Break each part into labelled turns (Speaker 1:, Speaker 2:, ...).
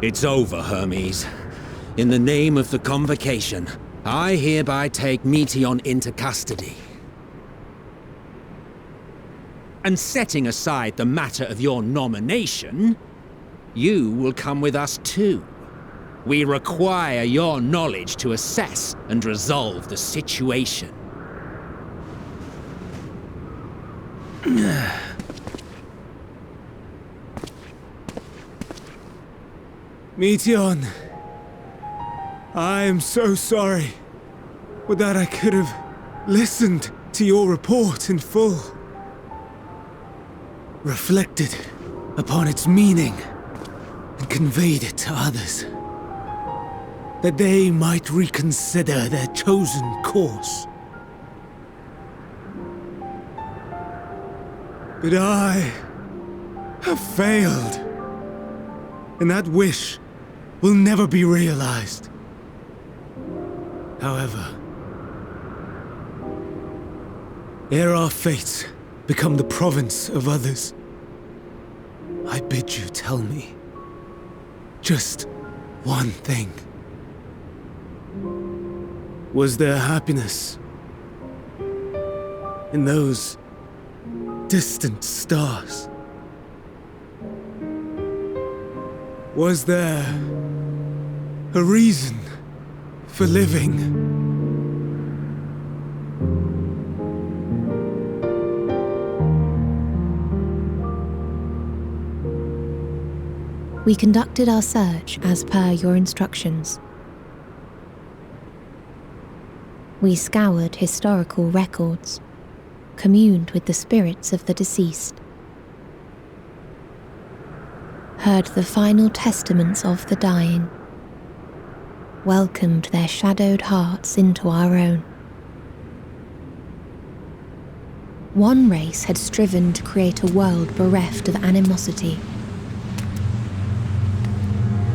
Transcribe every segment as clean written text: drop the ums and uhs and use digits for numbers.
Speaker 1: It's over, Hermes. In the name of the Convocation, I hereby take Meteion into custody. And setting aside the matter of your nomination, you will come with us too. We require your knowledge to assess and resolve the situation.
Speaker 2: Meteion, I am so sorry. Would that I could have listened to your report in full. Reflected upon its meaning and conveyed it to others, that they might reconsider their chosen course. But I have failed, and that wish will never be realized. However, ere our fates become the province of others, I bid you tell me just one thing. Was there happiness in those distant stars? Was there a reason for living?
Speaker 3: We conducted our search as per your instructions. We scoured historical records, communed with the spirits of the deceased, heard the final testaments of the dying, welcomed their shadowed hearts into our own. One race had striven to create a world bereft of animosity.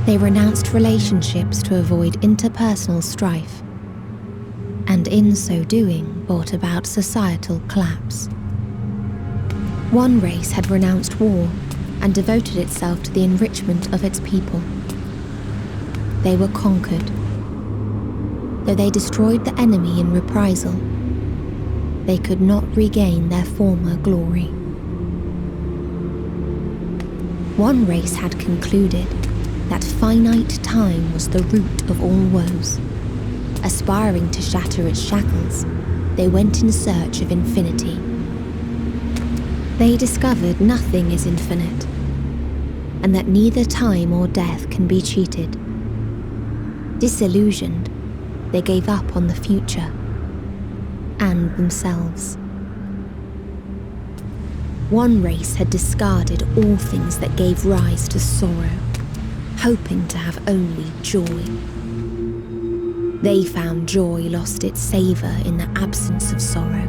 Speaker 3: They renounced relationships to avoid interpersonal strife, and in so doing brought about societal collapse. One race had renounced war and devoted itself to the enrichment of its people. They were conquered. Though they destroyed the enemy in reprisal, they could not regain their former glory. One race had concluded that finite time was the root of all woes. Aspiring to shatter its shackles, they went in search of infinity. They discovered nothing is infinite, and that neither time or death can be cheated. Disillusioned, they gave up on the future and themselves. One race had discarded all things that gave rise to sorrow, hoping to have only joy. They found joy lost its savour in the absence of sorrow,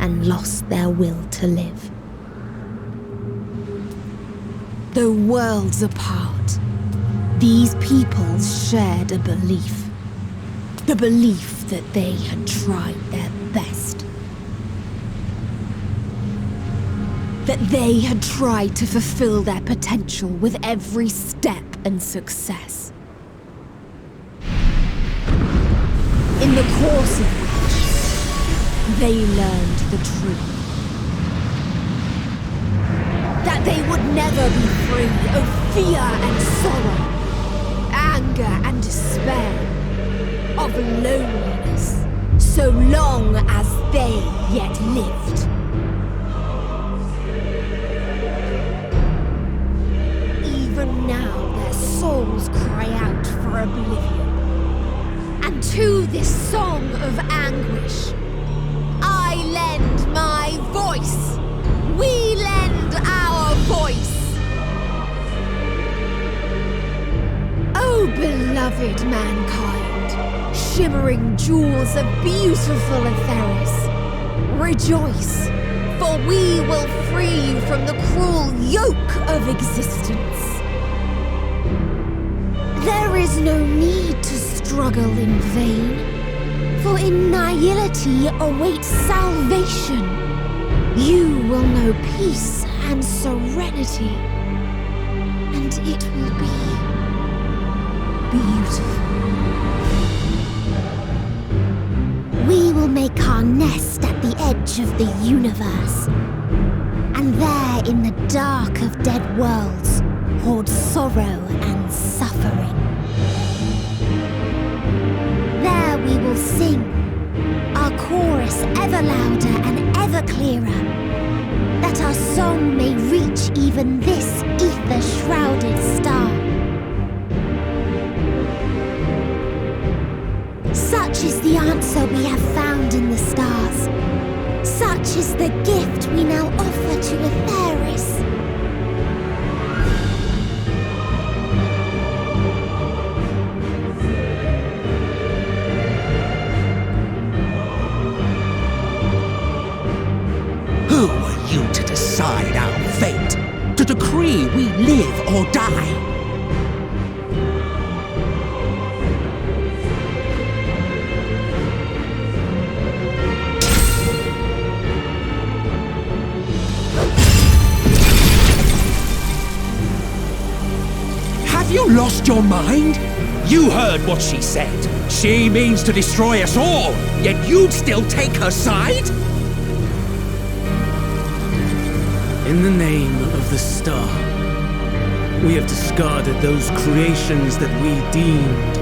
Speaker 3: and lost their will to live. Though worlds apart, these peoples shared a belief. The belief that they had tried their best. That they had tried to fulfill their potential with every step and success. In the course of which they learned the truth. That they would never be free of fear and sorrow, anger and despair, of loneliness, so long as they yet lived. Even now their souls cry out for oblivion. And to this song of anguish, I lend my voice. We lend our voice. Oh, beloved mankind, shimmering jewels of beautiful Etheris, rejoice, for we will free you from the cruel yoke of existence. There is no need to struggle in vain, for in nihility awaits salvation. You will know peace and serenity, and it will be
Speaker 4: beautiful.
Speaker 5: We will make our nest at the edge of the universe. And there, in the dark of dead worlds, hoard sorrow and suffering. There we will sing, our chorus ever louder and ever clearer, that our song may reach even this ether-shrouded star. Such is the answer we have found in the stars. Such is the gift we now offer to Etheris.
Speaker 1: Who are you to decide our fate? To decree we live or die? Have you lost your mind? You heard what she said. She means to destroy us all, yet you'd still take her side?
Speaker 2: In the name of the star, we have discarded those creations that we deemed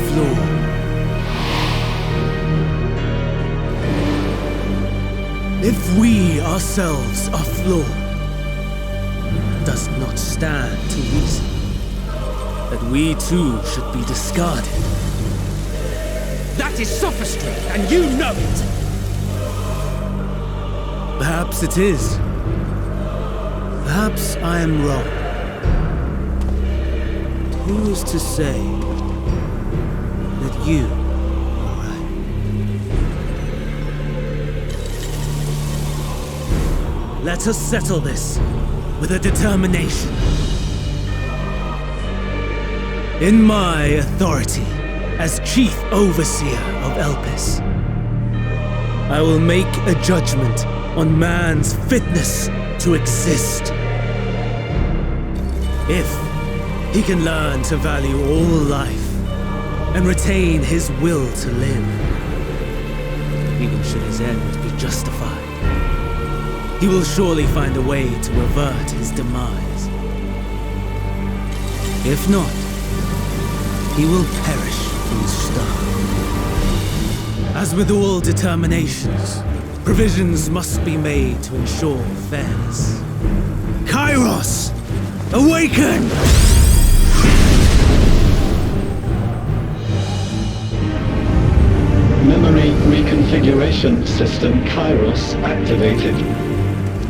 Speaker 2: flawed. If we ourselves are flawed, does it not stand to reason that we too should be discarded?
Speaker 1: That is sophistry, and you know it!
Speaker 2: Perhaps it is. Perhaps I am wrong. Who is to say that you are right? Let us settle this with a determination. In my authority as Chief Overseer of Elpis, I will make a judgment on man's fitness to exist. If he can learn to value all life and retain his will to live, even should his end be justified, he will surely find a way to avert his demise. If not, he will perish from the start. As with all determinations, provisions must be made to ensure fairness. Kairos! Awaken!
Speaker 6: Memory reconfiguration system Kairos activated.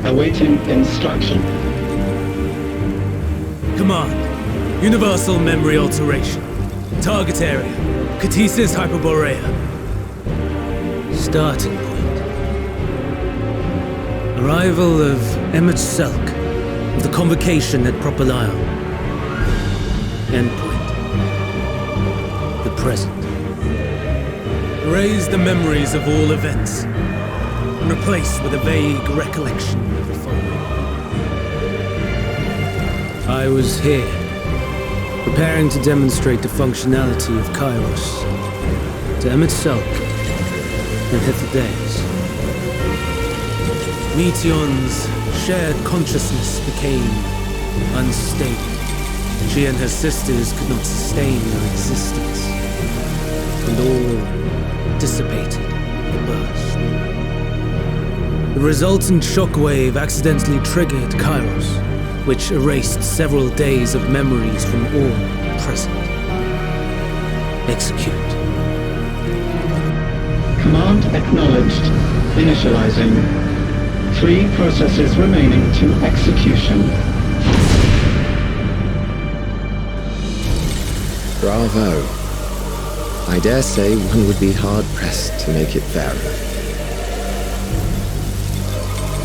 Speaker 6: Awaiting instruction.
Speaker 2: Command. Universal memory alteration. Target area. Catesis Hyperborea. Starting point. Arrival of emet-selch of the convocation at Propylion. Endpoint. The present. Erase the memories of all events and replace with a vague recollection of the following. I was here, preparing to demonstrate the functionality of Kairos to emet-selch and Hyphodeus. Meteion's shared consciousness became unstable. She and her sisters could not sustain their existence, and all dissipated at the burst. The resultant shockwave accidentally triggered Kairos, which erased several days of memories from all present. Execute.
Speaker 6: Command acknowledged. Initializing. 3 processes remaining to execution.
Speaker 7: Bravo. I dare say one would be hard-pressed to make it fairer.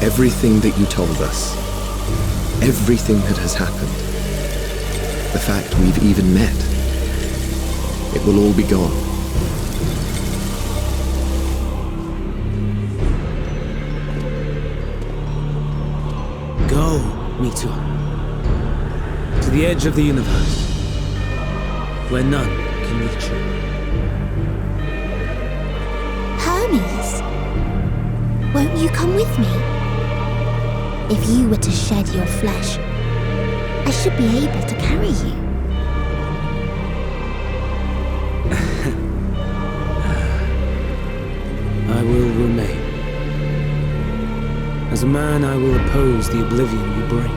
Speaker 7: Everything that you told us, everything that has happened, the fact we've even met, it will all be gone.
Speaker 2: Go, Meteion, to the edge of the universe. where none can reach you.
Speaker 5: Hermes, won't you come with me? If you were to shed your flesh, I should be able to carry you.
Speaker 2: I will remain. As a man, I will oppose the oblivion you bring.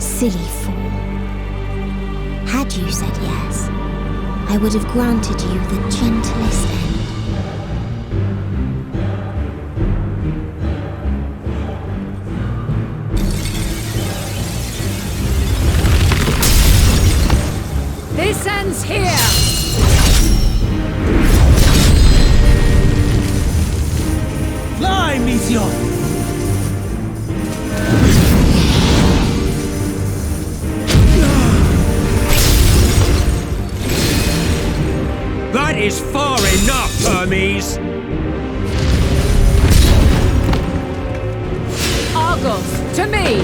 Speaker 5: Silly fool. Had you said yes, I would have granted you the gentlest end.
Speaker 4: This ends here!
Speaker 2: Fly, Meteion!
Speaker 1: That is far enough, Hermes!
Speaker 4: Argos, to me!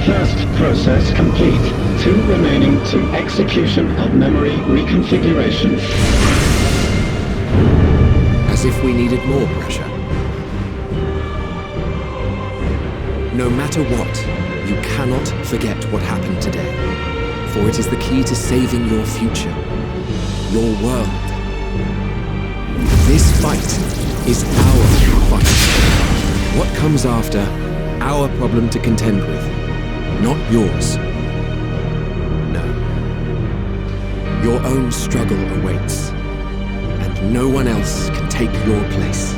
Speaker 6: First process complete. 2 remaining to execution of memory reconfiguration.
Speaker 7: As if we needed more pressure. No matter what, you cannot forget what happened today. For it is the key to saving your future. Your world. This fight is our fight. What comes after, our problem to contend with. Not yours. No. Your own struggle awaits. And no one else can take your place.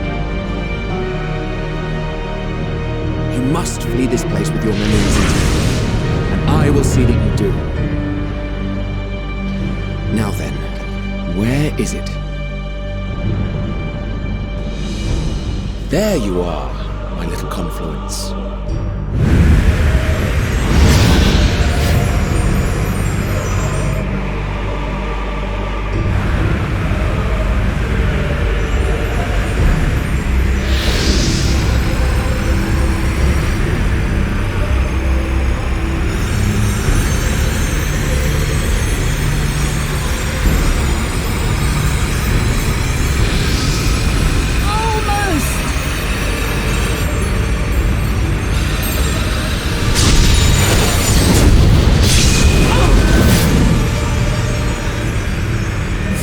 Speaker 7: You must flee this place with your memories intact. And I will see that you do. Now then, where is it? There you are, my little confluence.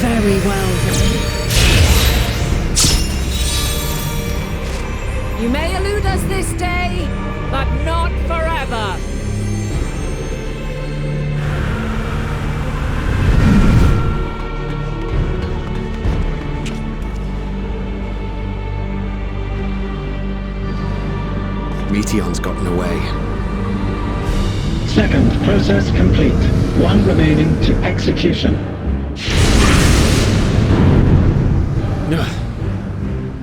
Speaker 4: Very well then. You may elude us this day, but not forever.
Speaker 7: Meteion's gotten away.
Speaker 6: Second process complete. 1 remaining to execution.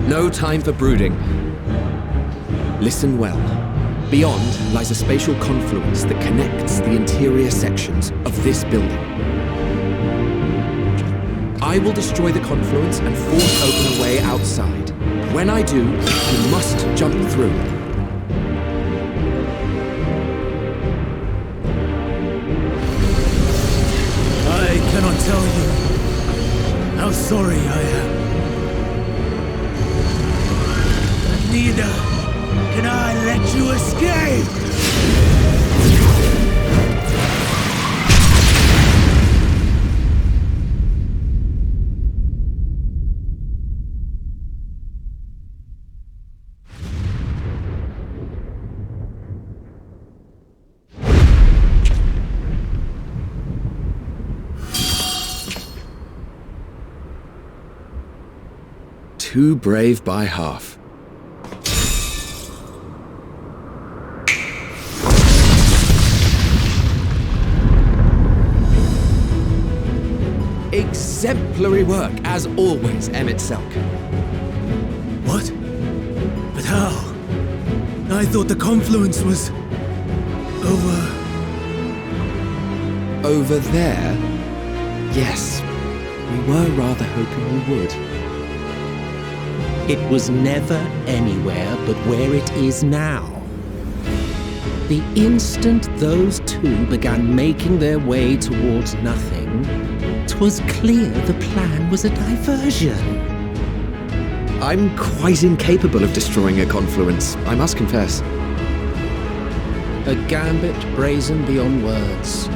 Speaker 7: No time for brooding. Listen well. Beyond lies a spatial confluence that connects the interior sections of this building. I will destroy the confluence and force open a way outside. When I do, you must jump through.
Speaker 2: I cannot tell you how sorry I am. Neither can I let you escape!
Speaker 7: Too brave by half. Exemplary work, as always, emet-selch.
Speaker 2: What? But how? I thought the confluence was...
Speaker 7: Over there? Yes. We were rather hoping you would.
Speaker 1: It was never anywhere but where it is now. The instant those two began making their way towards nothing, 'twas clear the plan was a diversion.
Speaker 7: I'm quite incapable of destroying a confluence, I must confess.
Speaker 1: A gambit brazen beyond words.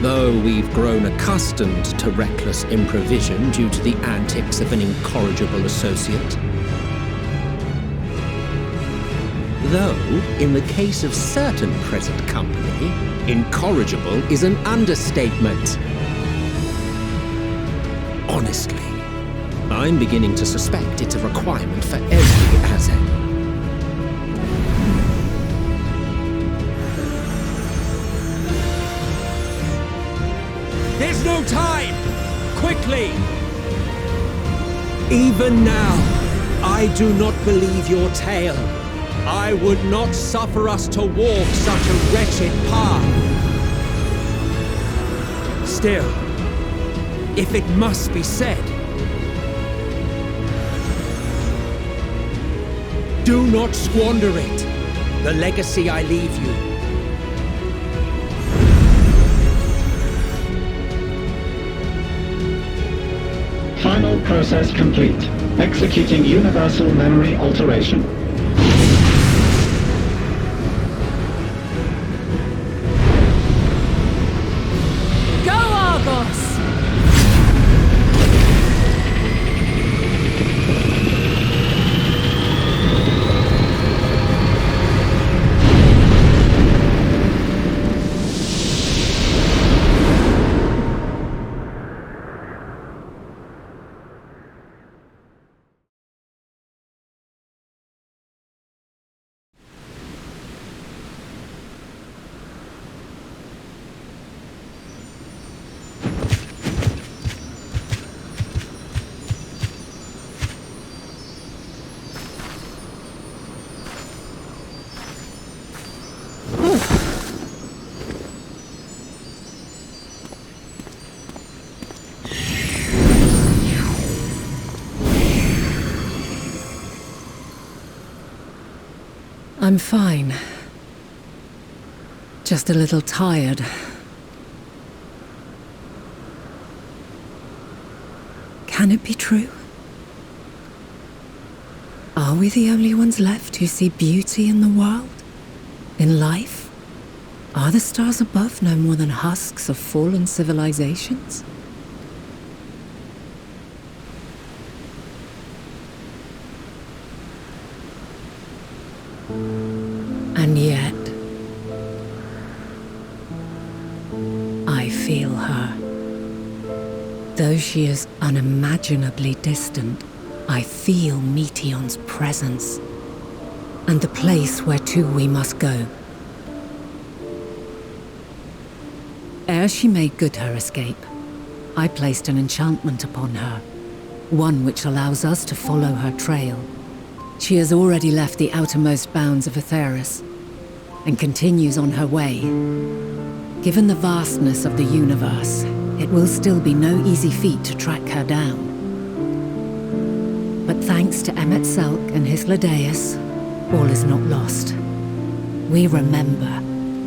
Speaker 1: Though we've grown accustomed to reckless improvision due to the antics of an incorrigible associate. Though, in the case of certain present company, incorrigible is an understatement. Honestly, I'm beginning to suspect it's a requirement for every Azek. There's no time! Quickly! Even now, I do not believe your tale. I would not suffer us to walk such a wretched path. Still, if it must be said, do not squander it, the legacy I leave you.
Speaker 6: Final process complete. Executing universal memory alteration.
Speaker 4: Go, Argos!
Speaker 8: I'm fine. Just a little tired. Can it be true? Are we the only ones left who see beauty in the world? In life? Are the stars above no more than husks of fallen civilizations? And yet, I feel her. Though she is unimaginably distant, I feel Meteion's presence, and the place where to we must go. Ere she made good her escape, I placed an enchantment upon her, one which allows us to follow her trail. She has already left the outermost bounds of Aetheris, and continues on her way. Given the vastness of the universe, it will still be no easy feat to track her down. But thanks to Emet-selch and his Ladeus, all is not lost. We remember.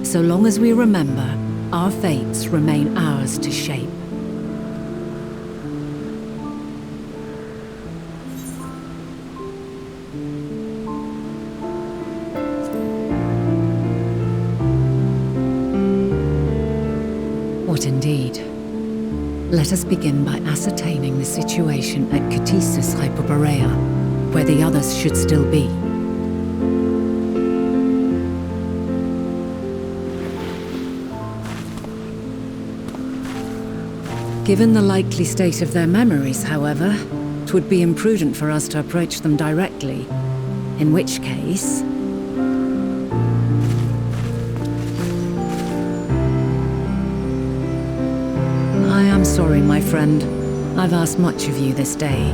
Speaker 8: So long as we remember, our fates remain ours to shape. What indeed? Let us begin by ascertaining the situation at Catesis Hyperborea, where the others should still be. Given the likely state of their memories, however, it would be imprudent for us to approach them directly, in which case... I am sorry, my friend. I've asked much of you this day,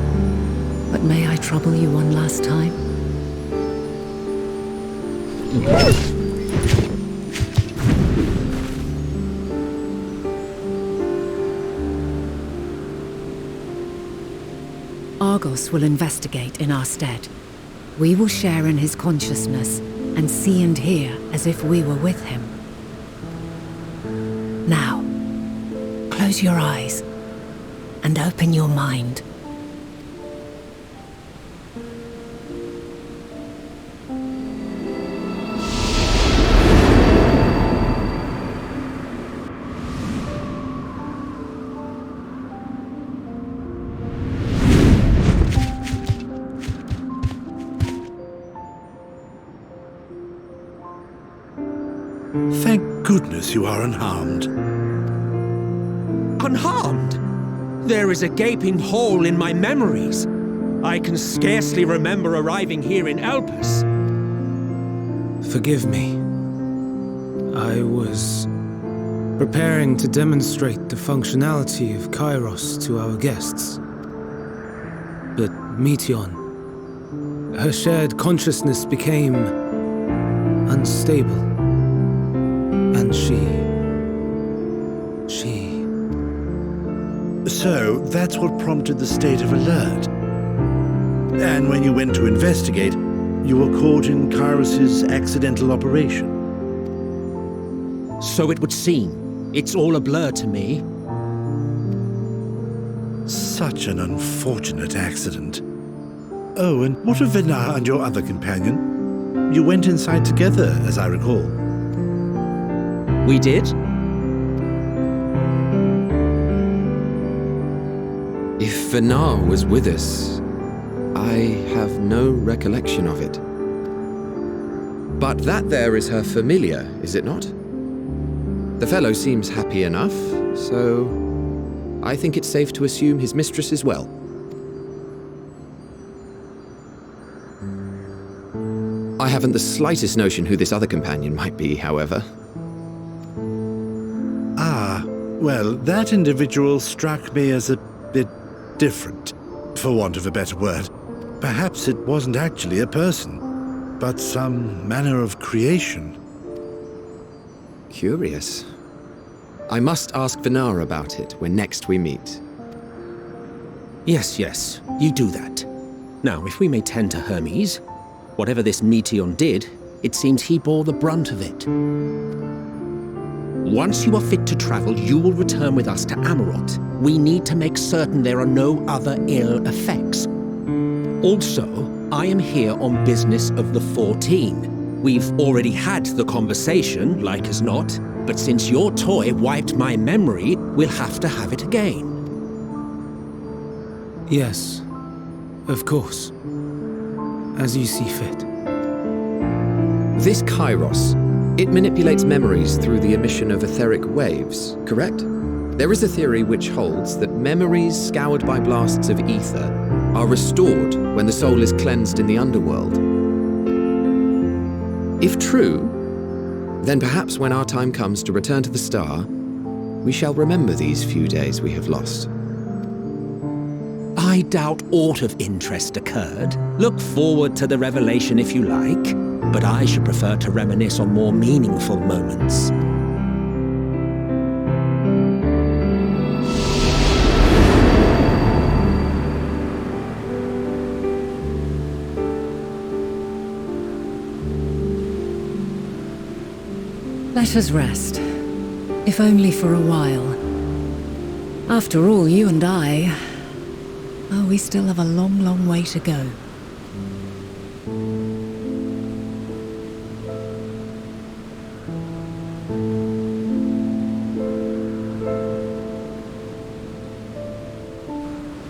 Speaker 8: but may I trouble you one last time? Argos will investigate in our stead. We will share in his consciousness and see and hear as if we were with him. Now, close your eyes and open your mind.
Speaker 9: Thank goodness you are unharmed.
Speaker 1: Unharmed? There is a gaping hole in my memories. I can scarcely remember arriving here in Elpis.
Speaker 2: Forgive me. I was preparing to demonstrate the functionality of Kairos to our guests. But Meteion, her shared consciousness became unstable. And she...
Speaker 9: So, that's what prompted the state of alert. And when you went to investigate, you were caught in Kairos's accidental operation.
Speaker 1: So it would seem. It's all a blur to me.
Speaker 9: Such an unfortunate accident. Oh, and what of Venar and your other companion? You went inside together, as I recall.
Speaker 1: We did?
Speaker 7: If Venar was with us, I have no recollection of it. But that there is her familiar, is it not? The fellow seems happy enough, so I think it's safe to assume his mistress as well. I haven't the slightest notion who this other companion might be, however.
Speaker 9: Ah, well, that individual struck me as a bit different, for want of a better word. Perhaps it wasn't actually a person, but some manner of creation.
Speaker 7: Curious. I must ask Venar about it when next we meet.
Speaker 1: Yes, you do that. Now, if we may tend to Hermes, whatever this Meteion did, it seems he bore the brunt of it. Once you are fit to travel, you will return with us to Amarot. We need to make certain there are no other ill effects. Also, I am here on business of the 14. We've already had the conversation, like as not, but since your toy wiped my memory, we'll have to have it again.
Speaker 2: Yes, of course. As you see fit.
Speaker 7: This Kairos, it manipulates memories through the emission of etheric waves, correct? There is a theory which holds that memories scoured by blasts of ether are restored when the soul is cleansed in the underworld. If true, then perhaps when our time comes to return to the star, we shall remember these few days we have lost.
Speaker 1: I doubt aught of interest occurred. Look forward to the revelation if you like, but I should prefer to reminisce on more meaningful moments.
Speaker 8: Let us rest, if only for a while. After all, you and I... Oh, we still have a long, long way to go.